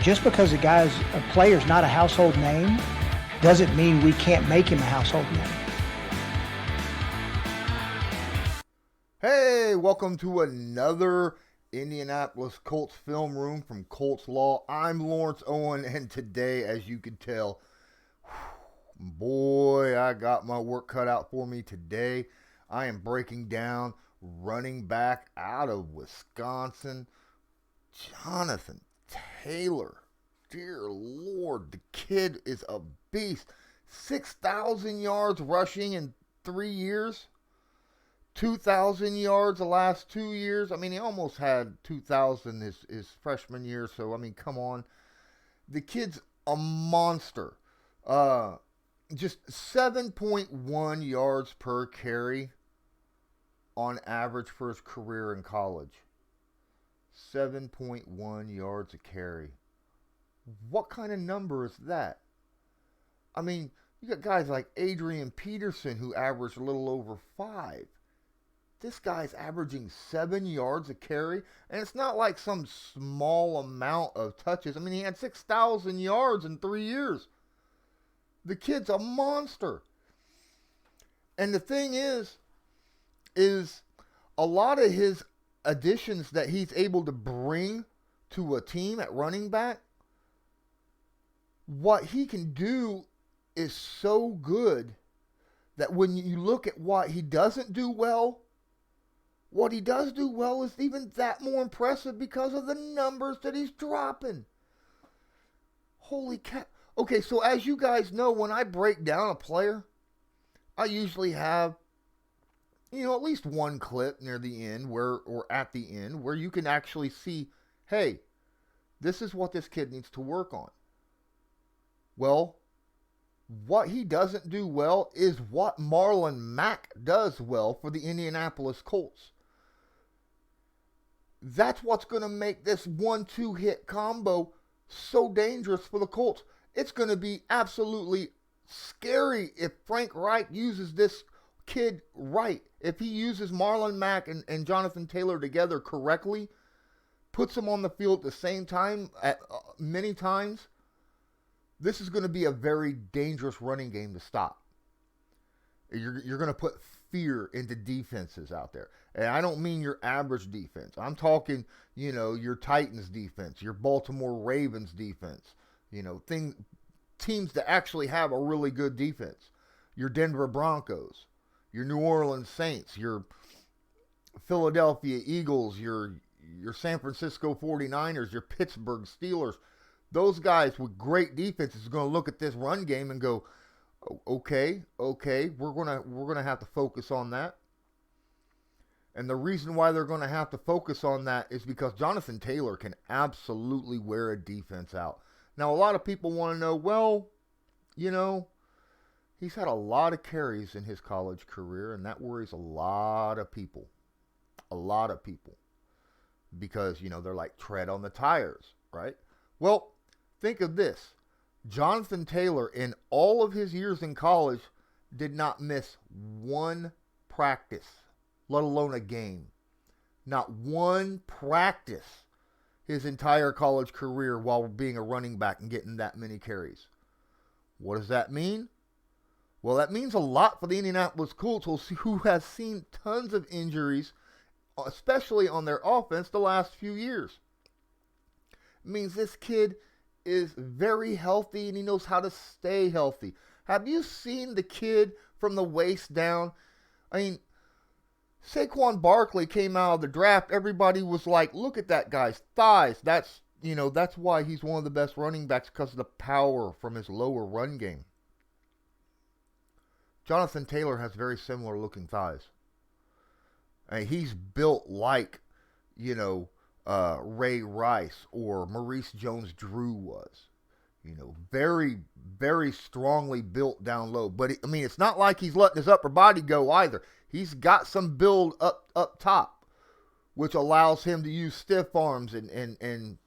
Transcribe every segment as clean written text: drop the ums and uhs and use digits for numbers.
Just because a player's not a household name doesn't mean we can't make him a household name. Hey, welcome to another Indianapolis Colts film room from Colts Law. I'm Lawrence Owen, and today, as you can tell, boy, I got my work cut out for me today. I am breaking down running back out of Wisconsin, Jonathan Taylor. Dear Lord, the kid is a beast. 6,000 yards rushing in 3 years. 2,000 yards the last 2 years. I mean, he almost had 2,000 his freshman year. So, I mean, come on. The kid's a monster. Just 7.1 yards per carry on average for his career in college. 7.1 yards a carry. What kind of number is that? I mean, you got guys like Adrian Peterson who averaged a little over 5. This guy's averaging 7 yards a carry, and it's not like some small amount of touches. I mean, he had 6,000 yards in 3 years. The kid's a monster. And the thing is a lot of his additions that he's able to bring to a team at running back, what he can do is so good that when you look at what he doesn't do well, what he does do well is even that more impressive because of the numbers that he's dropping. Holy cow. Okay, so as you guys know, when I break down a player, I usually have, at least one clip near the end or at the end where you can actually see, hey, this is what this kid needs to work on. Well, what he doesn't do well is what Marlon Mack does well for the Indianapolis Colts. That's what's going to make this 1-2 hit combo so dangerous for the Colts. It's going to be absolutely scary if Frank Reich uses this kid right. If he uses Marlon Mack and Jonathan Taylor together correctly, puts them on the field at the same time at many times, this is going to be a very dangerous running game to stop. You're going to put fear into defenses out there. And I don't mean your average defense. I'm talking, your Titans defense, your Baltimore Ravens defense, teams that actually have a really good defense. Your Denver Broncos, your New Orleans Saints, your Philadelphia Eagles, your San Francisco 49ers, your Pittsburgh Steelers. Those guys with great defenses are going to look at this run game and go, okay, we're gonna have to focus on that. And the reason why they're going to have to focus on that is because Jonathan Taylor can absolutely wear a defense out. Now, a lot of people want to know, well, he's had a lot of carries in his college career, and that worries a lot of people. A lot of people. Because, they're like tread on the tires, right? Well, think of this. Jonathan Taylor, in all of his years in college, did not miss one practice, let alone a game. Not one practice his entire college career while being a running back and getting that many carries. What does that mean? Well, that means a lot for the Indianapolis Colts, who has seen tons of injuries, especially on their offense, the last few years. It means this kid is very healthy and he knows how to stay healthy. Have you seen the kid from the waist down? I mean, Saquon Barkley came out of the draft. Everybody was like, look at that guy's thighs. That's why he's one of the best running backs, because of the power from his lower run game. Jonathan Taylor has very similar looking thighs. I mean, he's built like, Ray Rice or Maurice Jones-Drew was. Very, very strongly built down low. But, it's not like he's letting his upper body go either. He's got some build up top, which allows him to use stiff arms and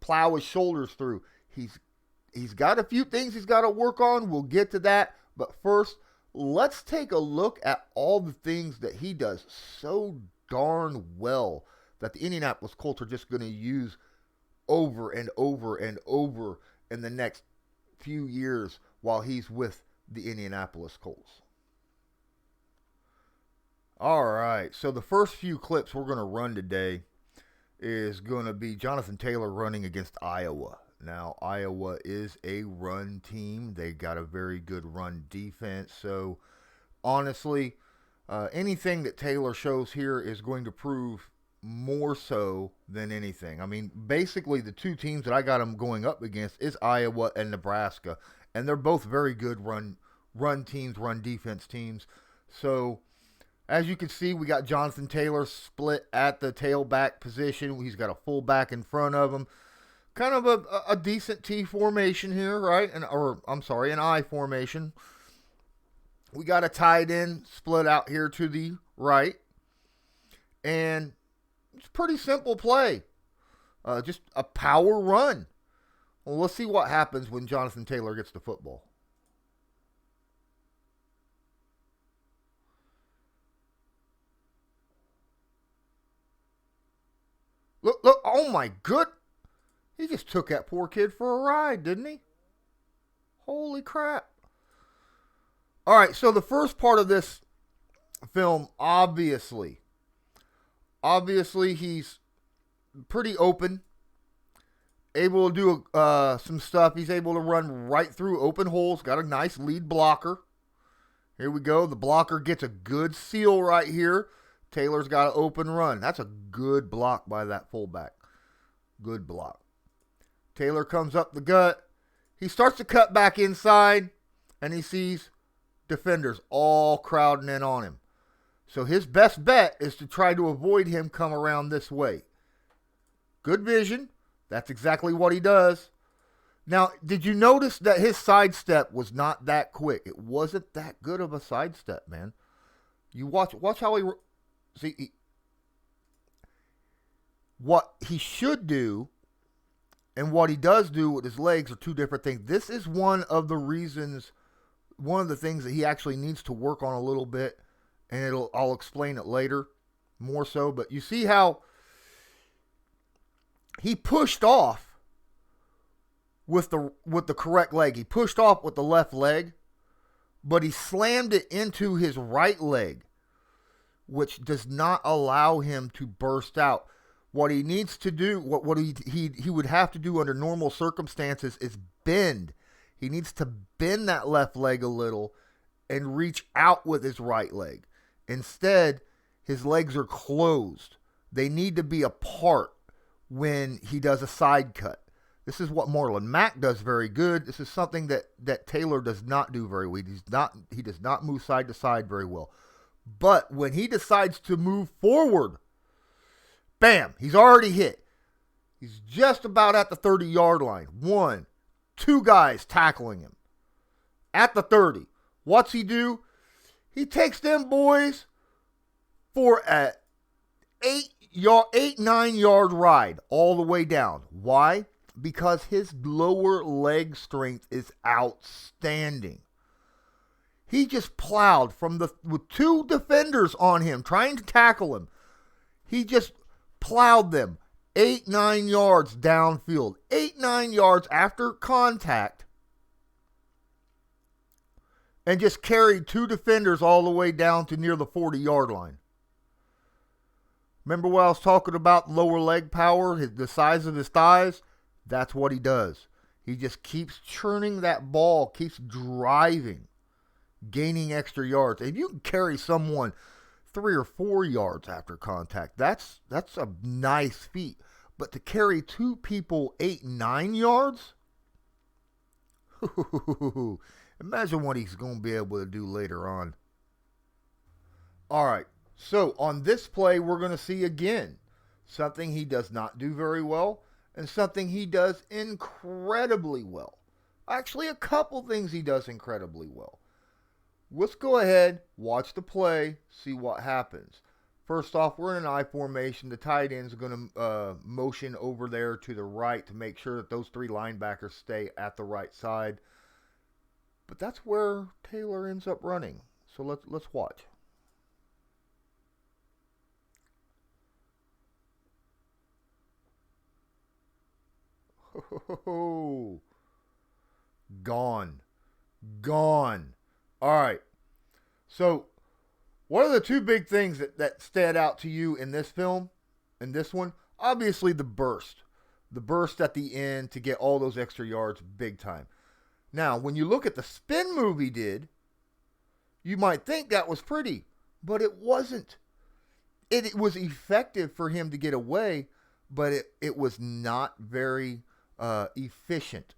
plow his shoulders through. He's got a few things he's got to work on. We'll get to that. But first, let's take a look at all the things that he does so darn well that the Indianapolis Colts are just going to use over and over and over in the next few years while he's with the Indianapolis Colts. All right, so the first few clips we're going to run today is going to be Jonathan Taylor running against Iowa. Now, Iowa is a run team. They got a very good run defense. So, honestly, anything that Taylor shows here is going to prove more so than anything. I mean, basically, the two teams that I got him going up against is Iowa and Nebraska. And they're both very good run teams, run defense teams. So, as you can see, we got Jonathan Taylor split at the tailback position. He's got a fullback in front of him. Kind of a decent T formation here, right? An I formation. We got a tight end split out here to the right. And it's a pretty simple play. Just a power run. Well, let's see what happens when Jonathan Taylor gets the football. Look, oh my good. He just took that poor kid for a ride, didn't he? Holy crap. All right, so the first part of this film, obviously he's pretty open, able to do some stuff. He's able to run right through open holes, got a nice lead blocker. Here we go. The blocker gets a good seal right here. Taylor's got an open run. That's a good block by that fullback. Good block. Taylor comes up the gut. He starts to cut back inside, and he sees defenders all crowding in on him. So his best bet is to try to avoid him come around this way. Good vision. That's exactly what he does. Now, did you notice that his sidestep was not that quick? It wasn't that good of a sidestep, man. You watch how he... See, what he should do and what he does do with his legs are two different things. This is one of the things that he actually needs to work on a little bit, and I'll explain it later more so. But you see how he pushed off with the correct leg. He pushed off with the left leg, but he slammed it into his right leg, which does not allow him to burst out. What he needs to do, what he would have to do under normal circumstances is bend. He needs to bend that left leg a little and reach out with his right leg. Instead, his legs are closed. They need to be apart when he does a side cut. This is what Marlon Mack does very good. This is something that Taylor does not do very well. He does not move side to side very well. But when he decides to move forward, bam, he's already hit. He's just about at the 30-yard line. 1, 2 guys tackling him at the 30. What's he do? He takes them boys for a 9-yard ride all the way down. Why? Because his lower leg strength is outstanding. He just plowed with 2 defenders on him trying to tackle him. He just plowed them 8-9 yards downfield. 8-9 yards after contact. And just carried 2 defenders all the way down to near the 40-yard line. Remember what I was talking about, lower leg power, the size of his thighs? That's what he does. He just keeps churning that ball, keeps driving, gaining extra yards. If you can carry someone 3 or 4 yards after contact, that's a nice feat. But to carry 2 people 8-9 yards? Imagine what he's going to be able to do later on. All right, so on this play, we're going to see again something he does not do very well and something he does incredibly well. Actually, a couple things he does incredibly well. Let's go ahead, watch the play, see what happens. First off, we're in an I formation. The tight end's going to motion over there to the right to make sure that those 3 linebackers stay at the right side. But that's where Taylor ends up running. So let's watch. Oh, gone. Gone. All right. So, what are the two big things that stand out to you in this film, in this one? Obviously, the burst. The burst at the end to get all those extra yards big time. Now, when you look at the spin move he did, you might think that was pretty, but it wasn't. It was effective for him to get away, but it was not very efficient.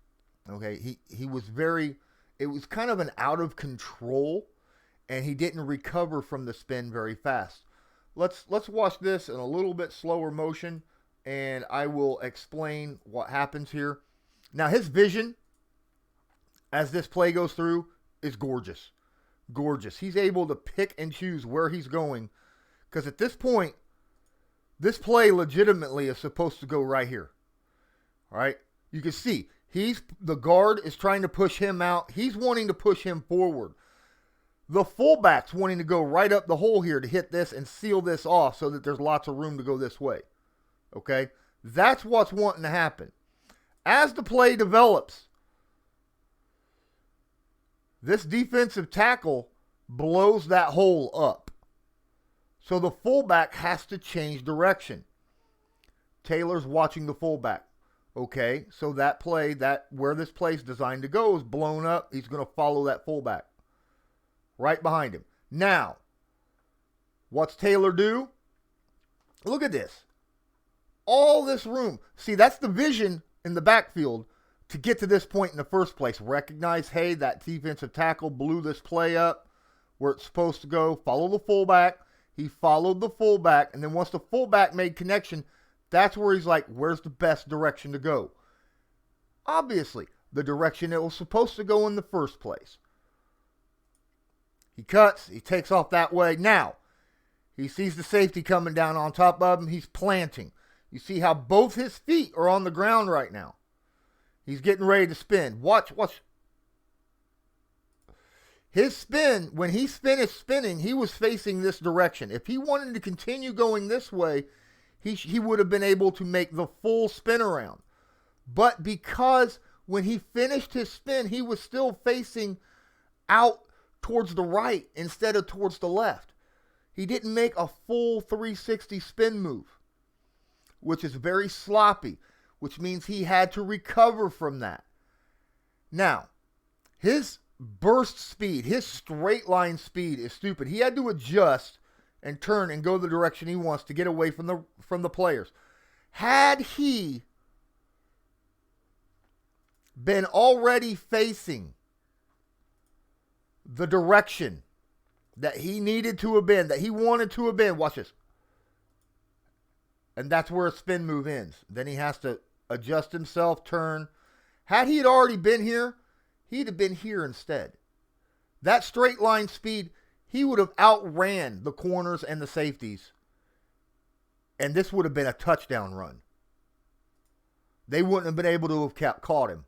Okay, he was very. It was kind of an out of control, and he didn't recover from the spin very fast. Let's watch this in a little bit slower motion, and I will explain what happens here. Now, his vision as this play goes through is gorgeous. Gorgeous. He's able to pick and choose where he's going, because at this point, this play legitimately is supposed to go right here. All right? You can see the guard is trying to push him out. He's wanting to push him forward. The fullback's wanting to go right up the hole here to hit this and seal this off so that there's lots of room to go this way. Okay? That's what's wanting to happen. As the play develops, this defensive tackle blows that hole up. So the fullback has to change direction. Taylor's watching the fullback. Okay, so that play, where this play's designed to go is blown up. He's going to follow that fullback right behind him. Now, what's Taylor do? Look at this. All this room. See, that's the vision in the backfield to get to this point in the first place. Recognize, hey, that defensive tackle blew this play up where it's supposed to go. Follow the fullback. He followed the fullback, and then once the fullback made connection, that's where he's like, where's the best direction to go? Obviously, the direction it was supposed to go in the first place. He cuts. He takes off that way. Now, he sees the safety coming down on top of him. He's planting. You see how both his feet are on the ground right now. He's getting ready to spin. Watch. His spin, when he finished spinning, he was facing this direction. If he wanted to continue going this way, he would have been able to make the full spin around. But because when he finished his spin, he was still facing out towards the right instead of towards the left. He didn't make a full 360 spin move, which is very sloppy, which means he had to recover from that. Now, his burst speed, his straight line speed is stupid. He had to adjust and turn and go the direction he wants to get away from the players. Had he been already facing the direction that he needed to have been, that he wanted to have been, watch this. And that's where a spin move ends. Then he has to adjust himself, turn. Had he already been here, he'd have been here instead. That straight line speed, he would have outran the corners and the safeties. And this would have been a touchdown run. They wouldn't have been able to have caught him.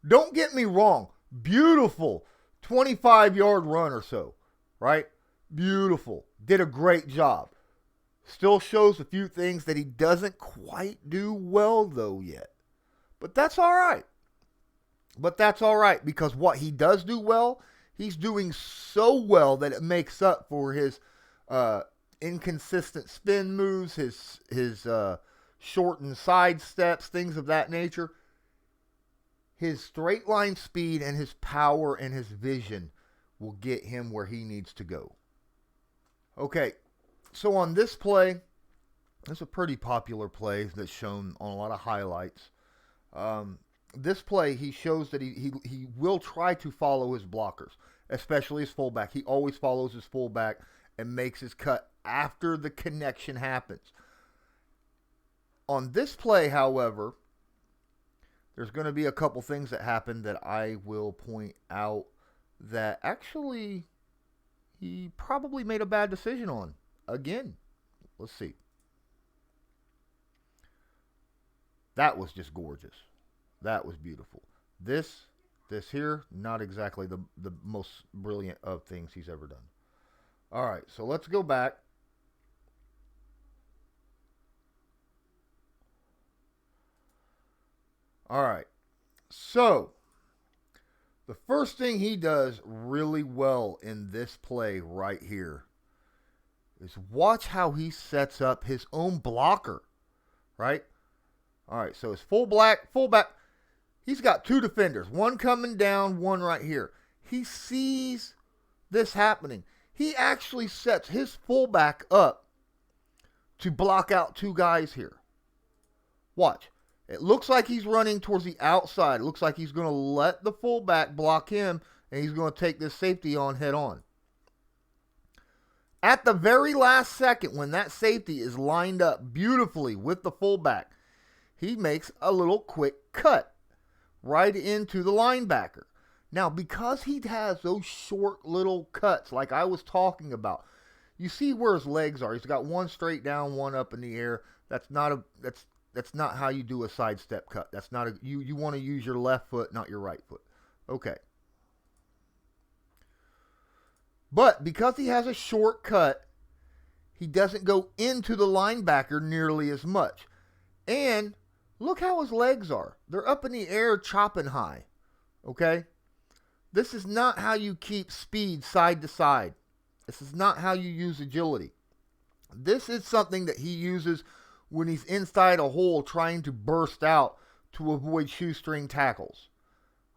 Don't get me wrong. Beautiful 25-yard run or so, right? Beautiful. Did a great job. Still shows a few things that he doesn't quite do well, though, yet. But that's all right. Because what he does do well, he's doing so well that it makes up for his inconsistent spin moves, his shortened side steps, things of that nature. His straight line speed and his power and his vision will get him where he needs to go. Okay, so on this play, it's a pretty popular play that's shown on a lot of highlights. This play, he shows that he will try to follow his blockers, especially his fullback. He always follows his fullback and makes his cut after the connection happens. On this play, however, there's going to be a couple things that happen that I will point out that actually he probably made a bad decision on. Again, let's see. That was just gorgeous. That was beautiful. This here, not exactly the most brilliant of things he's ever done. All right, so let's go back. All right. So, the first thing he does really well in this play right here is watch how he sets up his own blocker, right? All right, so his fullback, he's got two defenders, one coming down, one right here. He sees this happening. He actually sets his fullback up to block out two guys here. Watch. It looks like he's running towards the outside. It looks like he's going to let the fullback block him, and he's going to take this safety on head on. At the very last second, when that safety is lined up beautifully with the fullback, he makes a little quick cut right into the linebacker. Now, because he has those short little cuts like I was talking about, you see where his legs are. He's got one straight down, one up in the air. That's not how you do a sidestep cut. That's not you want to use your left foot, not your right foot. Okay. But because he has a short cut, he doesn't go into the linebacker nearly as much. And look how his legs are. They're up in the air chopping high. Okay? This is not how you keep speed side to side. This is not how you use agility. This is something that he uses when he's inside a hole trying to burst out to avoid shoestring tackles.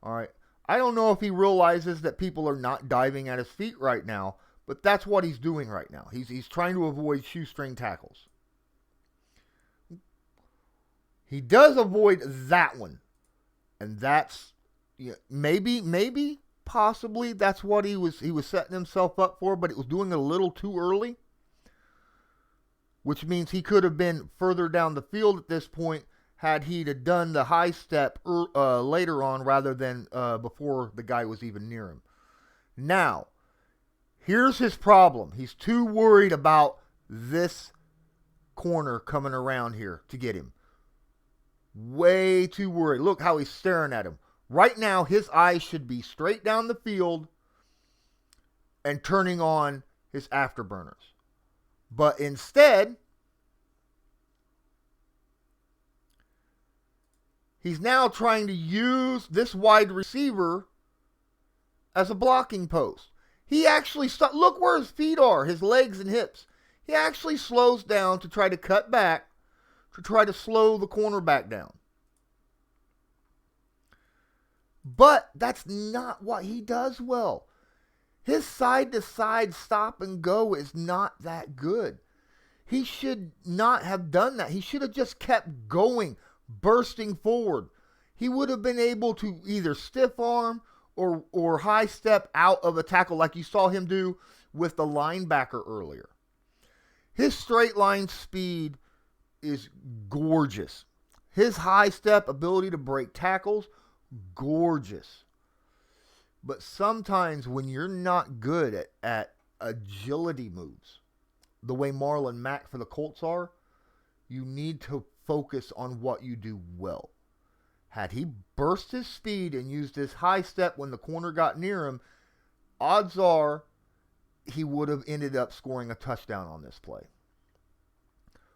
All right. I don't know if he realizes that people are not diving at his feet right now, but that's what he's doing right now. He's trying to avoid shoestring tackles. He does avoid that one. And that's maybe possibly that's what he was setting himself up for, but it was doing a little too early. Which means he could have been further down the field at this point had he done the high step later on rather than before the guy was even near him. Now, here's his problem. He's too worried about this corner coming around here to get him. Way too worried. Look how he's staring at him. Right now, his eyes should be straight down the field and turning on his afterburners. But instead, he's now trying to use this wide receiver as a blocking post. He actually, look where his feet are, his legs and hips. He actually slows down to try to cut back, to try to slow the cornerback down. But that's not what he does well. His side-to-side stop and go is not that good. He should not have done that. He should have just kept going, bursting forward. He would have been able to either stiff arm or high step out of a tackle like you saw him do with the linebacker earlier. His straight line speed is gorgeous. His high step ability to break tackles, gorgeous. But sometimes when you're not good at agility moves, the way Marlon Mack for the Colts are, you need to focus on what you do well. Had he burst his speed and used his high step when the corner got near him, odds are he would have ended up scoring a touchdown on this play.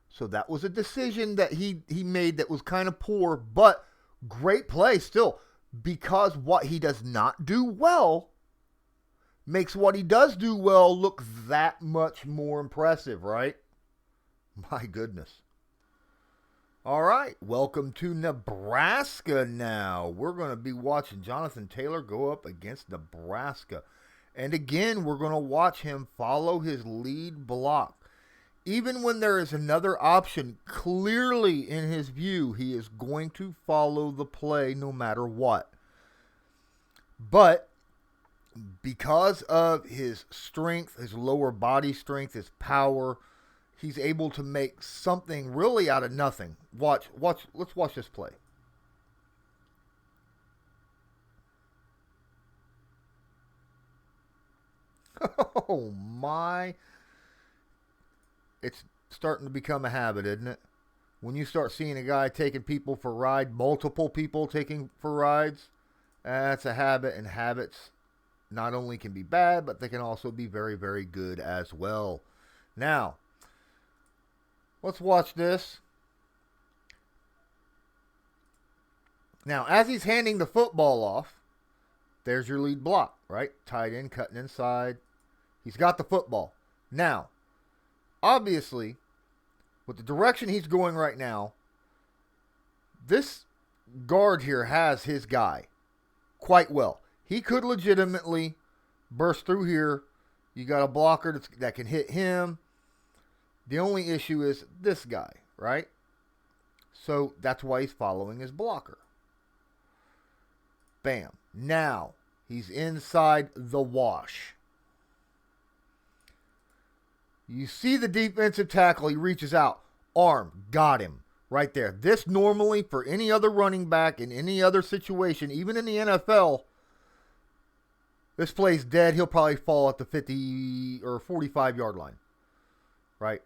So that was a decision that he made that was kind of poor, but great play still. Because what he does not do well makes what he does do well look that much more impressive, right? My goodness. All right, welcome to Nebraska now. We're going to be watching Jonathan Taylor go up against Nebraska. And again, we're going to watch him follow his lead block. Even when there is another option clearly in his view, he is going to follow the play no matter what. But because of his strength, his lower body strength, his power, he's able to make something really out of nothing. Let's watch this play. Oh my. It's starting to become a habit, isn't it? When you start seeing a guy taking people for a ride, multiple people taking for rides, that's a habit, and habits not only can be bad, but they can also be very, very good as well. Now, let's watch this. Now, as he's handing the football off, there's your lead block, right? Tight end cutting inside. He's got the football. Now, obviously, with the direction he's going right now, this guard here has his guy quite well. He could legitimately burst through here. You got a blocker that can hit him. The only issue is this guy, right? So that's why he's following his blocker. Bam. Now he's inside the wash. You see the defensive tackle. He reaches out. Arm. Got him. Right there. This normally, for any other running back in any other situation, even in the NFL, this play's dead. He'll probably fall at the 50 or 45-yard line. Right?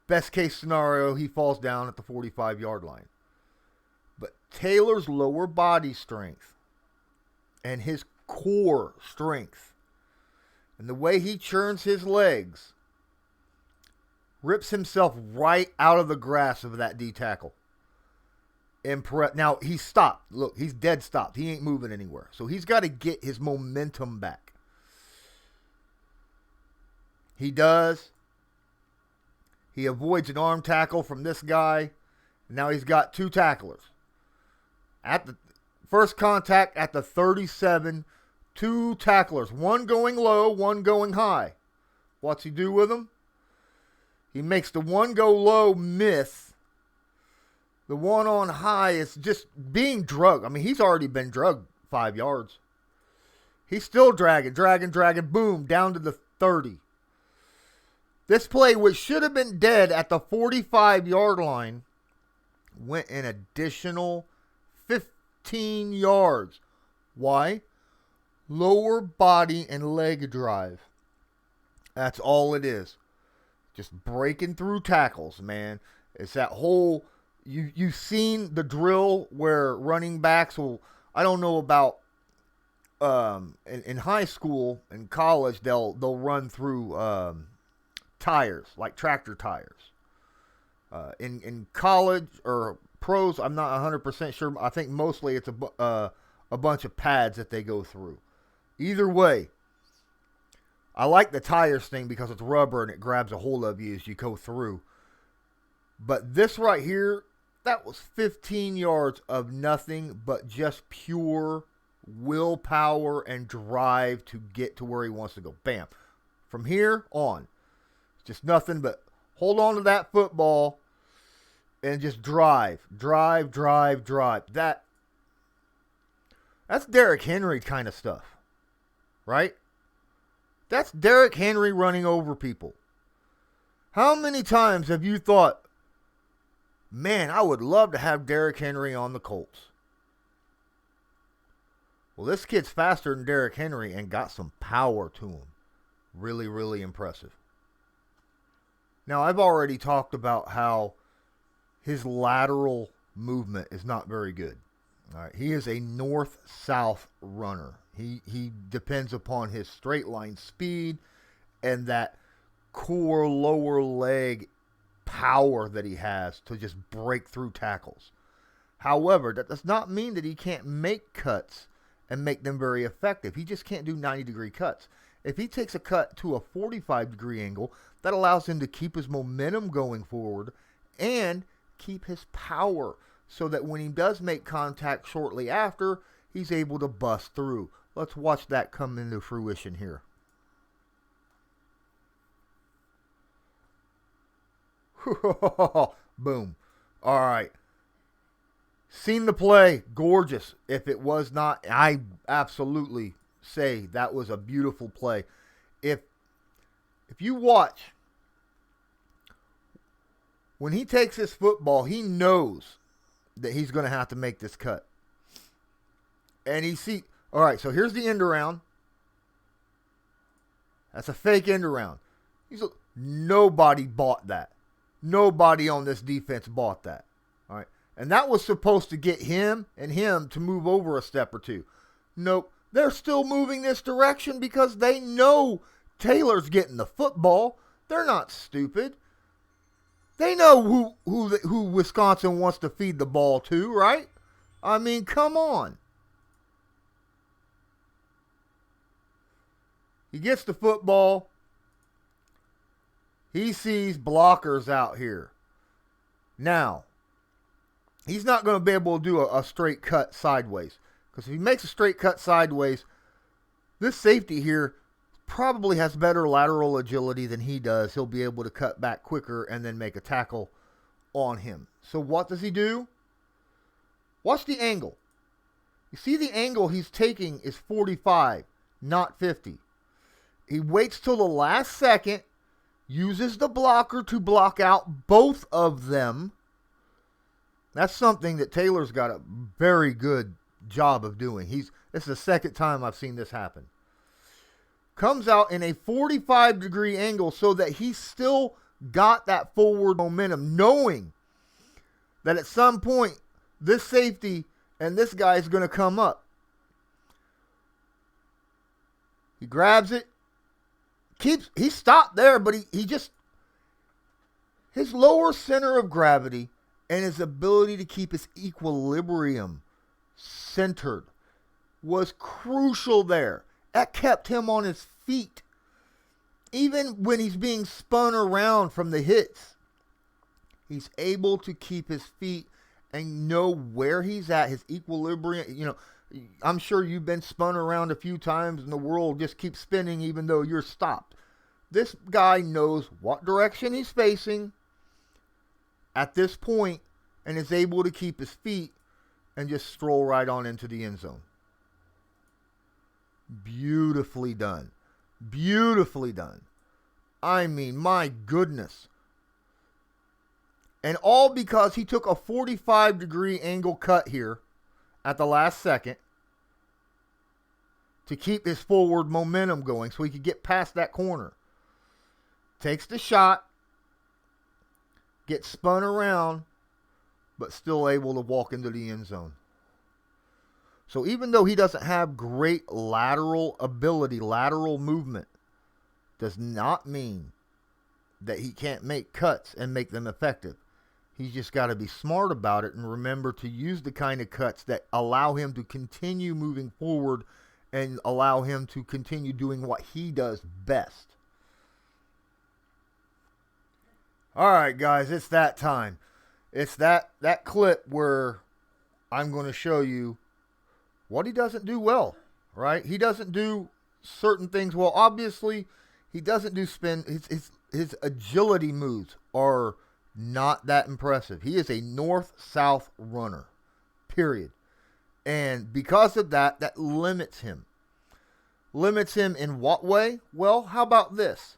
Best case scenario, he falls down at the 45-yard line. But Taylor's lower body strength and his core strength and the way he churns his legs rips himself right out of the grasp of that D tackle. Now, he's stopped. Look, he's dead stopped. He ain't moving anywhere. So he's got to get his momentum back. He does. He avoids an arm tackle from this guy. Now he's got two tacklers. At the first contact at the 37, two tacklers. One going low, one going high. What's he do with them? He makes the one go low miss. The one on high is just being drugged. I mean, he's already been drugged 5 yards. He's still dragging. Boom, down to the 30. This play, which should have been dead at the 45-yard line, went an additional 15 yards. Why? Lower body and leg drive. That's all it is. Just breaking through tackles, man. It's that whole, you've seen the drill where running backs will, I don't know about, in high school and college, they'll run through tires, like tractor tires. In college or pros, I'm not 100% sure. I think mostly it's a bunch of pads that they go through. Either way, I like the tires thing because it's rubber and it grabs a hold of you as you go through. But this right here, that was 15 yards of nothing but just pure willpower and drive to get to where he wants to go. Bam. From here on, just nothing but hold on to that football and just drive. That's Derrick Henry kind of stuff, right? That's Derrick Henry running over people. How many times have you thought, man, I would love to have Derrick Henry on the Colts? Well, this kid's faster than Derrick Henry and got some power to him. Really, really impressive. Now, I've already talked about how his lateral movement is not very good. All right, he is a north-south runner. He depends upon his straight line speed and that core lower leg power that he has to just break through tackles. However, that does not mean that he can't make cuts and make them very effective. He just can't do 90-degree cuts. If he takes a cut to a 45-degree angle, that allows him to keep his momentum going forward and keep his power so that when he does make contact shortly after, he's able to bust through. Let's watch that come into fruition here. Boom. All right. Seen the play. Gorgeous. If it was not, I absolutely say that was a beautiful play. If you watch, when he takes his football, he knows that he's going to have to make this cut. And all right, so here's the end around. That's a fake end around. Nobody bought that. Nobody on this defense bought that. All right. And that was supposed to get him to move over a step or two. Nope. They're still moving this direction because they know Taylor's getting the football. They're not stupid. They know who Wisconsin wants to feed the ball to, right? I mean, come on. He gets the football. He sees blockers out here. Now, he's not going to be able to do a straight cut sideways. Because if he makes a straight cut sideways, this safety here probably has better lateral agility than he does. He'll be able to cut back quicker and then make a tackle on him. So what does he do? Watch the angle. You see the angle he's taking is 45, not 50. He waits till the last second, uses the blocker to block out both of them. That's something that Taylor's got a very good job of doing. This is the second time I've seen this happen. Comes out in a 45-degree angle so that he still got that forward momentum, knowing that at some point this safety and this guy is going to come up. He grabs it. He stopped there, but he just, his lower center of gravity and his ability to keep his equilibrium centered was crucial there. That kept him on his feet. Even when he's being spun around from the hits, he's able to keep his feet and know where he's at, his equilibrium. You know, I'm sure you've been spun around a few times and the world just keeps spinning even though you're stopped. This guy knows what direction he's facing at this point and is able to keep his feet and just stroll right on into the end zone. Beautifully done. Beautifully done. I mean, my goodness. And all because he took a 45-degree angle cut here at the last second to keep his forward momentum going so he could get past that corner. Takes the shot, gets spun around, but still able to walk into the end zone. So even though he doesn't have great lateral ability, lateral movement, does not mean that he can't make cuts and make them effective. He's just got to be smart about it and remember to use the kind of cuts that allow him to continue moving forward and allow him to continue doing what he does best. All right, guys, it's that time. It's that clip where I'm going to show you what he doesn't do well, right? He doesn't do certain things well. Obviously, he doesn't do spin. His agility moves are not that impressive. He is a north-south runner, period. And because of that, that limits him. Limits him in what way? Well, how about this?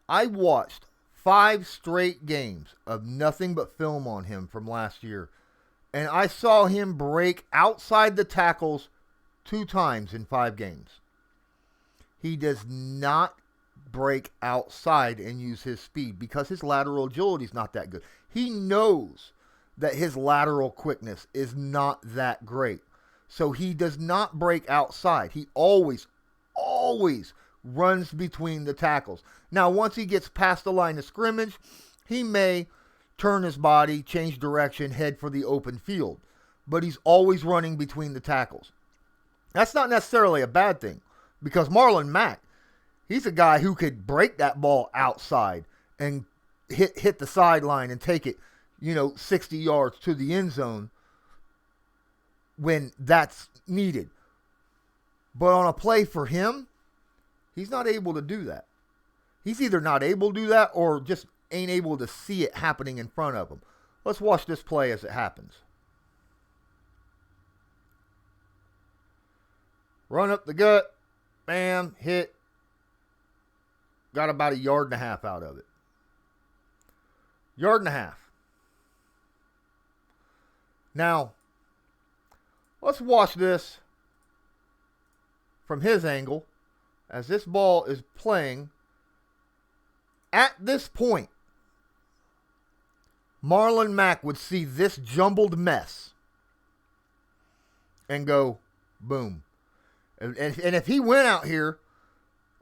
I watched 5 straight games of nothing but film on him from last year. And I saw him break outside the tackles 2 times in 5 games. He does not break outside and use his speed because his lateral agility is not that good. He knows that his lateral quickness is not that great. So he does not break outside. He always runs between the tackles. Now, once he gets past the line of scrimmage, he may turn his body, change direction, head for the open field. But he's always running between the tackles. That's not necessarily a bad thing because Marlon Mack, he's a guy who could break that ball outside and hit the sideline and take it, 60 yards to the end zone when that's needed. But on a play for him, he's not able to do that. He's either not able to do that or just ain't able to see it happening in front of him. Let's watch this play as it happens. Run up the gut. Bam. Hit. Got about 1.5 yards out of it. 1.5 yards. Now, let's watch this from his angle as this ball is playing. At this point, Marlon Mack would see this jumbled mess and go, boom. And if he went out here,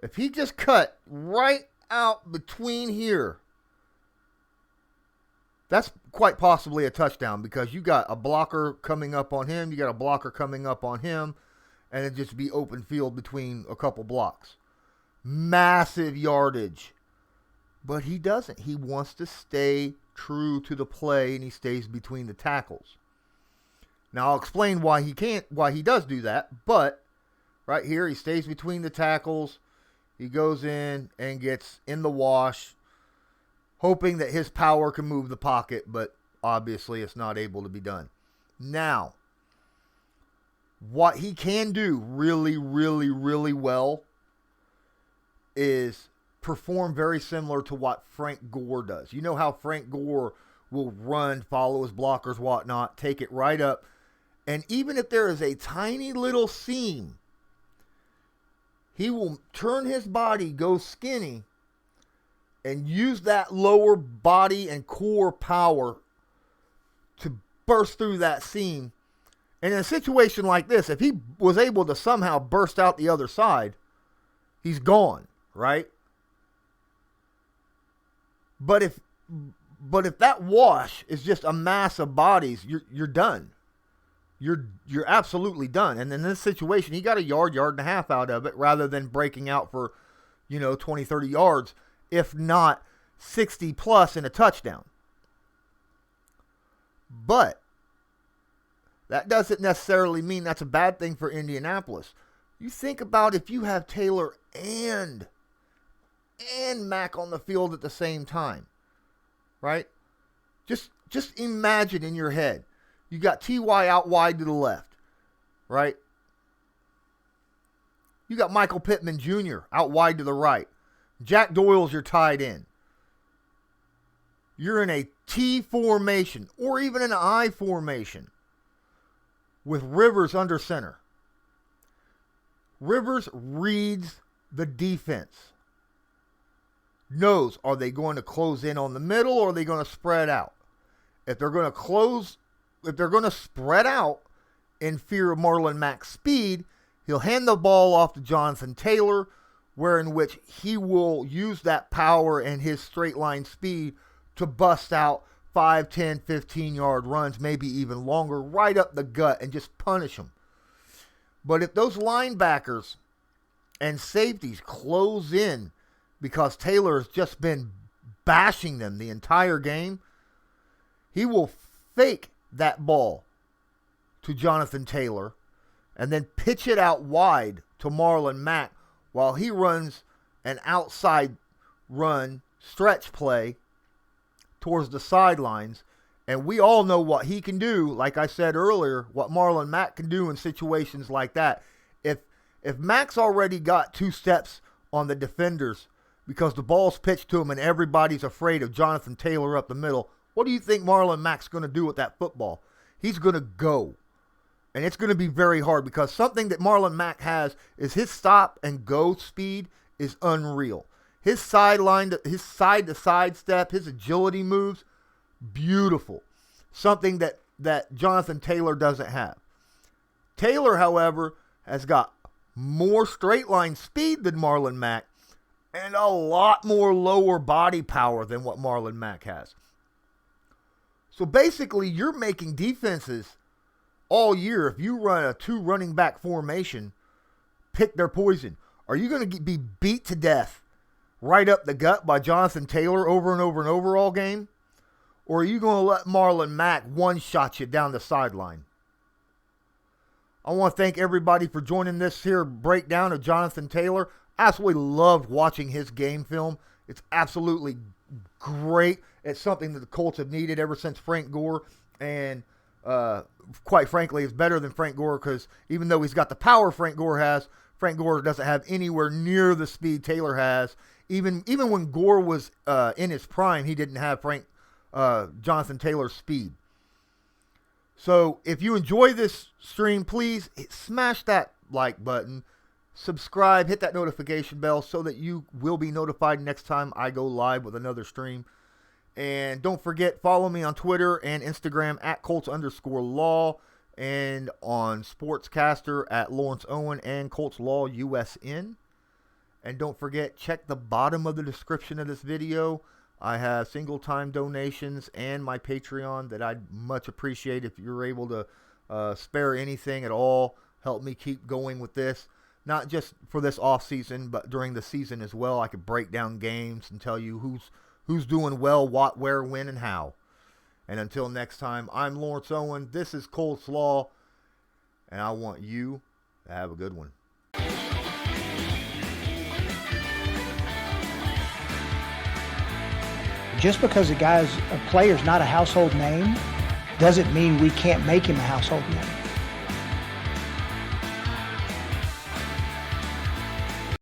if he just cut right out between here That's quite possibly a touchdown because you got a blocker coming up on him, you got a blocker coming up on him, and it'd just be open field between a couple blocks. Massive yardage. But he doesn't. He wants to stay true to the play, and he stays between the tackles. Now, I'll explain why he does do that, but right here, he stays between the tackles. He goes in and gets in the wash, hoping that his power can move the pocket, but obviously it's not able to be done. Now, what he can do really, really, really well is perform very similar to what Frank Gore does. You know how Frank Gore will run, follow his blockers, whatnot, take it right up. And even if there is a tiny little seam, he will turn his body, go skinny, and use that lower body and core power to burst through that seam. And in a situation like this, if he was able to somehow burst out the other side, he's gone, right? But if that wash is just a mass of bodies, you're done. You're absolutely done. And in this situation, he got a yard and a half out of it rather than breaking out for, 20, 30 yards, if not 60 plus in a touchdown. But that doesn't necessarily mean that's a bad thing for Indianapolis. You think about if you have Taylor and Mack on the field at the same time, right? Just imagine in your head. You got T.Y. out wide to the left, right? You got Michael Pittman Jr. out wide to the right. Jack Doyle's your tight end. You're in a T formation or even an I formation with Rivers under center. Rivers reads the defense. Knows, are they going to close in on the middle or are they going to spread out? If they're going to spread out in fear of Marlon Mack's speed, he'll hand the ball off to Jonathan Taylor, where in which he will use that power and his straight line speed to bust out 5, 10, 15-yard runs, maybe even longer, right up the gut and just punish them. But if those linebackers and safeties close in because Taylor has just been bashing them the entire game, he will fake that ball to Jonathan Taylor and then pitch it out wide to Marlon Mack while he runs an outside run stretch play towards the sidelines. And we all know what he can do, like I said earlier, what Marlon Mack can do in situations like that. If Mack's already got 2 steps on the defenders because the ball's pitched to him and everybody's afraid of Jonathan Taylor up the middle, what do you think Marlon Mack's going to do with that football? He's going to go. And it's going to be very hard because something that Marlon Mack has is his stop and go speed is unreal. His side-to-side step, his agility moves, beautiful. Something that Jonathan Taylor doesn't have. Taylor, however, has got more straight line speed than Marlon Mack and a lot more lower body power than what Marlon Mack has. So basically, you're making defenses all year. If you run a 2 running back formation, pick their poison. Are you going to be beat to death right up the gut by Jonathan Taylor over and over and over all game? Or are you going to let Marlon Mack one-shot you down the sideline? I want to thank everybody for joining this here breakdown of Jonathan Taylor. I absolutely loved watching his game film. It's absolutely great. It's something that the Colts have needed ever since Frank Gore. And quite frankly, it's better than Frank Gore because even though he's got the power Frank Gore has, Frank Gore doesn't have anywhere near the speed Taylor has. Even when Gore was in his prime, he didn't have Jonathan Taylor's speed. So if you enjoy this stream, please smash that like button, subscribe, hit that notification bell so that you will be notified next time I go live with another stream. And don't forget, follow me on Twitter and Instagram at Colts_Law and on Sportscaster at Lawrence Owen and Colts Law USN. And don't forget, check the bottom of the description of this video. I have single-time donations and my Patreon that I'd much appreciate if you're able to spare anything at all. Help me keep going with this. Not just for this off season, but during the season as well. I could break down games and tell you who's doing well, what, where, when, and how. And until next time, I'm Lawrence Owen. This is Colts Law, and I want you to have a good one. Just because a player's not a household name doesn't mean we can't make him a household name.